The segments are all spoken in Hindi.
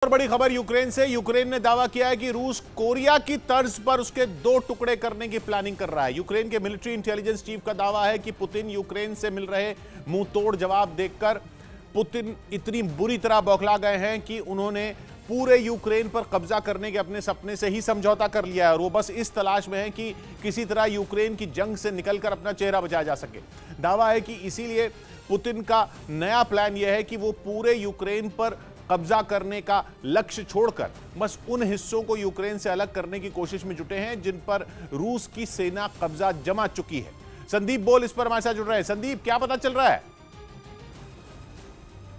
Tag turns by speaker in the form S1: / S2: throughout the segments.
S1: और बड़ी खबर यूक्रेन से। यूक्रेन ने दावा किया है कि रूस कोरिया की तर्ज पर उसके 2 टुकड़े करने की प्लानिंग कर रहा है। यूक्रेन के मिलिट्री इंटेलिजेंस चीफ का दावा है कि पुतिन यूक्रेन से मिल रहे मुंह तोड़ जवाब देखकर पुतिन इतनी बुरी तरह बौखला गए हैं कि उन्होंने पूरे यूक्रेन पर कब्जा करने के अपने सपने से ही समझौता कर लिया है और वो बस इस तलाश में है कि किसी तरह यूक्रेन की जंग से निकलकर अपना चेहरा बचाया जा सके। दावा है कि इसीलिए पुतिन का नया प्लान यह है कि वो पूरे यूक्रेन पर कब्जा करने का लक्ष्य छोड़कर बस उन हिस्सों को यूक्रेन से अलग करने की कोशिश में जुटे हैं जिन पर रूस की सेना कब्जा जमा चुकी है। संदीप बोल इस पर हमारे साथ जुड़ रहे हैं। संदीप, क्या पता चल रहा है?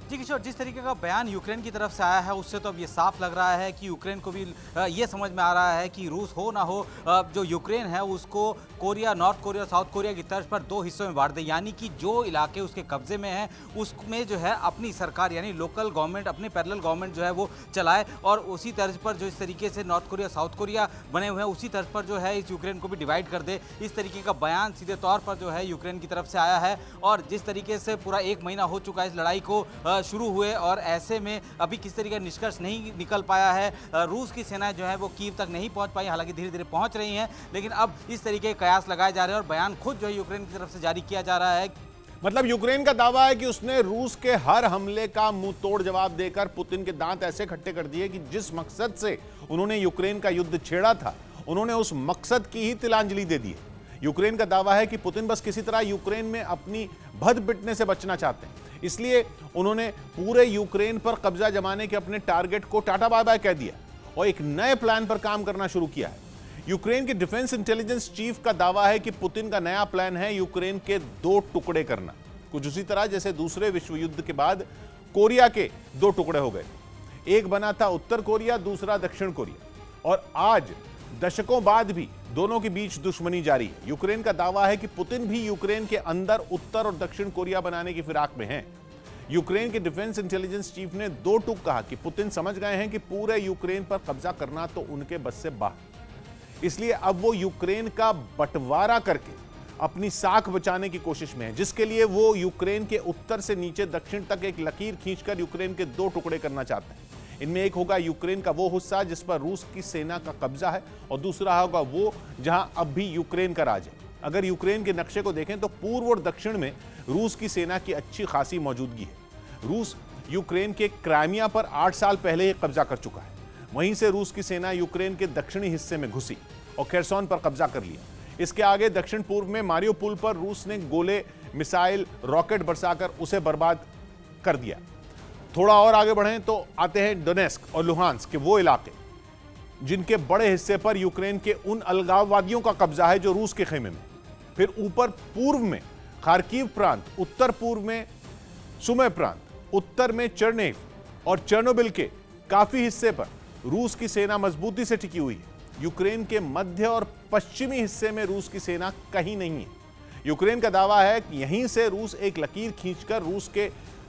S2: जी किशोर, जिस तरीके का बयान यूक्रेन की तरफ से आया है उससे तो अब ये साफ लग रहा है कि यूक्रेन को भी ये समझ में आ रहा है कि रूस हो ना हो जो यूक्रेन है उसको Korea, north Korea, south Korea की तर्ज पर 2 हिस्सों में बांट दे, यानी कि जो इलाके उसके कब्जे में हैं उसमें जो है अपनी सरकार यानी लोकल गवर्नमेंट, अपनी पैरेलल गवर्नमेंट जो है वो चलाए और उसी तर्ज पर जो इस तरीके से नॉर्थ कोरिया, साउथ कोरिया बने हुए हैं उसी तर्ज पर जो है इस यूक्रेन को भी डिवाइड कर दे। इस तरीके का बयान सीधे तौर पर जो है यूक्रेन की तरफ से आया है और जिस तरीके से पूरा 1 महीना हो चुका है इस लड़ाई को शुरू हुए और ऐसे में अभी किस तरीके का निष्कर्ष नहीं निकल पाया है। रूस की सेना जो है वो कीव तक नहीं पहुंच पाई, हालांकि धीरे धीरे पहुंच रही हैं, लेकिन अब इस तरीके के कयास लगाए जा रहे हैं और बयान खुद जो है यूक्रेन की तरफ से जारी किया जा रहा है।
S1: मतलब यूक्रेन का दावा है कि उसने रूस के हर हमले का मुंह तोड़ जवाब देकर पुतिन के दांत ऐसे खट्टे कर दिए कि जिस मकसद से उन्होंने यूक्रेन का युद्ध छेड़ा था उन्होंने उस मकसद की ही तिलांजलि दे दी है। यूक्रेन का दावा है कि पुतिन बस किसी तरह यूक्रेन में अपनी भद पिटने से बचना चाहते हैं, इसलिए उन्होंने पूरे यूक्रेन पर कब्जा जमाने के अपने टारगेट को टाटा बाय बाय कह दिया और एक नए प्लान पर काम करना शुरू किया है। यूक्रेन के डिफेंस इंटेलिजेंस चीफ का दावा है कि पुतिन का नया प्लान है यूक्रेन के 2 टुकड़े करना, कुछ उसी तरह जैसे दूसरे विश्व युद्ध के बाद कोरिया के 2 टुकड़े हो गए। एक बना था उत्तर कोरिया, दूसरा दक्षिण कोरिया, और आज दशकों बाद भी दोनों के बीच दुश्मनी जारी है। यूक्रेन का दावा है कि पुतिन भी यूक्रेन के अंदर उत्तर और दक्षिण कोरिया बनाने की फिराक में हैं। यूक्रेन के डिफेंस इंटेलिजेंस चीफ ने 2 टूक कहा कि पुतिन समझ गए हैं कि पूरे यूक्रेन पर कब्जा करना तो उनके बस से बाहर, इसलिए अब वो यूक्रेन का बंटवारा करके अपनी साख बचाने की कोशिश में है, जिसके लिए वो यूक्रेन के उत्तर से नीचे दक्षिण तक एक लकीर खींचकर यूक्रेन के 2 टुकड़े करना चाहते हैं। इनमें एक होगा यूक्रेन का वो हिस्सा जिस पर रूस की सेना का कब्जा है और दूसरा होगा वो जहां अब भी यूक्रेन का राज है। अगर यूक्रेन के नक्शे को देखें तो पूर्व और दक्षिण में रूस की सेना की अच्छी खासी मौजूदगी है। रूस यूक्रेन के क्राइमिया पर 8 साल पहले ही कब्जा कर चुका है। वहीं से रूस की सेना यूक्रेन के दक्षिणी हिस्से में घुसी और खेरसोन पर कब्जा कर लिया। इसके आगे दक्षिण पूर्व में मारियोपोल पर रूस ने गोले, मिसाइल, रॉकेट बरसाकर उसे बर्बाद कर दिया। थोड़ा और आगे बढ़ें तो आते हैं डोनेस्क और लुहांस्क के वो इलाके जिनके बड़े हिस्से पर यूक्रेन के उन अलगाववादियों का कब्जा है जो रूस के खेमे में। फिर ऊपर पूर्व में खार्किव प्रांत, उत्तर पूर्व में सुमे प्रांत, उत्तर में चर्नेव और चर्नोबिल के काफी हिस्से पर रूस की सेना मजबूती से टिकी हुई है। यूक्रेन के मध्य और पश्चिमी हिस्से में रूस की सेना कहीं नहीं है। यूक्रेन का दावा है कि यहीं से रूस एक लकीर खींचकर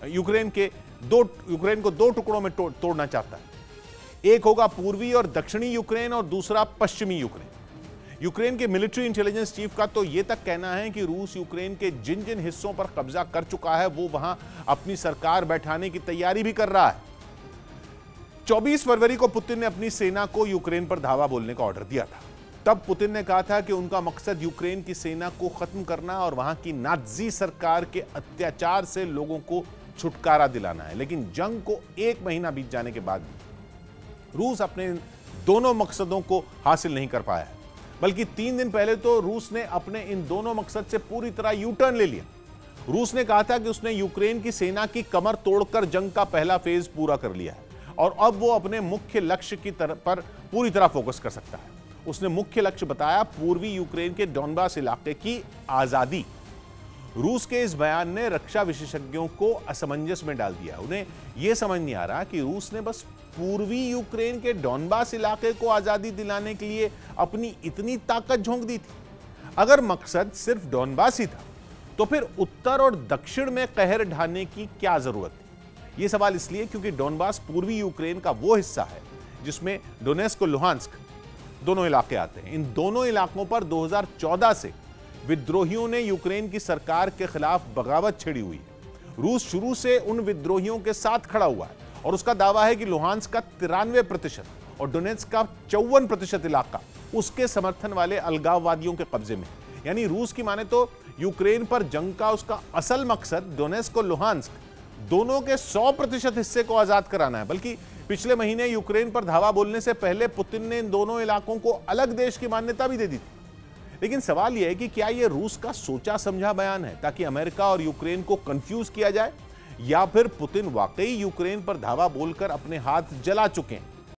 S1: यूक्रेन को 2 टुकड़ों में तोड़ना चाहता है। एक होगा पूर्वी और दक्षिणी यूक्रेन और दूसरा पश्चिमी यूक्रेन। यूक्रेन के मिलिट्री इंटेलिजेंस चीफ का तो यह तक कहना है कि रूस यूक्रेन के जिन जिन हिस्सों पर कब्जा कर चुका है वो वहां अपनी सरकार बैठाने की तैयारी भी कर रहा है। 24 फरवरी को पुतिन ने अपनी सेना को यूक्रेन पर धावा बोलने का ऑर्डर दिया था। तब पुतिन ने कहा था कि उनका मकसद यूक्रेन की सेना को खत्म करना और वहां की नाजी सरकार के अत्याचार से लोगों को छुटकारा दिलाना है। लेकिन जंग को 1 महीना बीत जाने के बाद भी रूस अपने दोनों मकसदों को हासिल नहीं कर पाया है, बल्कि 3 दिन पहले तो रूस ने अपने इन दोनों मकसद से पूरी तरह यू टर्न ले लिया। रूस ने कहा था कि उसने यूक्रेन की सेना की कमर तोड़कर जंग का पहला फेज पूरा कर लिया है और अब वो अपने मुख्य लक्ष्य की पर पूरी तरह फोकस कर सकता है। उसने मुख्य लक्ष्य बताया पूर्वी यूक्रेन के डोनबास इलाके की आजादी। रूस के इस बयान ने रक्षा विशेषज्ञों को असमंजस में डाल दिया। उन्हें यह समझ नहीं आ रहा कि रूस ने बस पूर्वी यूक्रेन के डोनबास इलाके को आजादी दिलाने के लिए अपनी इतनी ताकत झोंक दी थी। अगर मकसद सिर्फ डोनबास ही था तो फिर उत्तर और दक्षिण में कहर ढाने की क्या जरूरत थी? यह सवाल इसलिए क्योंकि डोनबास पूर्वी यूक्रेन का वो हिस्सा है जिसमें डोनेस्क और लुहांस्क दोनों इलाके आते हैं। इन दोनों इलाकों पर 2014 से विद्रोहियों ने यूक्रेन की सरकार के खिलाफ बगावत छेड़ी हुई है। रूस शुरू से उन विद्रोहियों के साथ खड़ा हुआ है और उसका दावा है कि लुहांस्क का 93% और डोनेट्स्क का 54% इलाका उसके समर्थन वाले अलगाववादियों के कब्जे में। यानी रूस की माने तो यूक्रेन पर जंग का उसका असल मकसद डोनेट्स्क और लुहांस्क दोनों के 100% हिस्से को आजाद कराना है। बल्कि पिछले महीने यूक्रेन पर धावा बोलने से पहले पुतिन ने इन दोनों इलाकों को अलग देश की मान्यता भी दे दी थी। लेकिन सवाल यह है कि क्या यह रूस का सोचा समझा बयान है ताकि अमेरिका और यूक्रेन को कंफ्यूज किया जाए, या फिर पुतिन वाकई यूक्रेन पर धावा बोलकर अपने हाथ जला चुके हैं?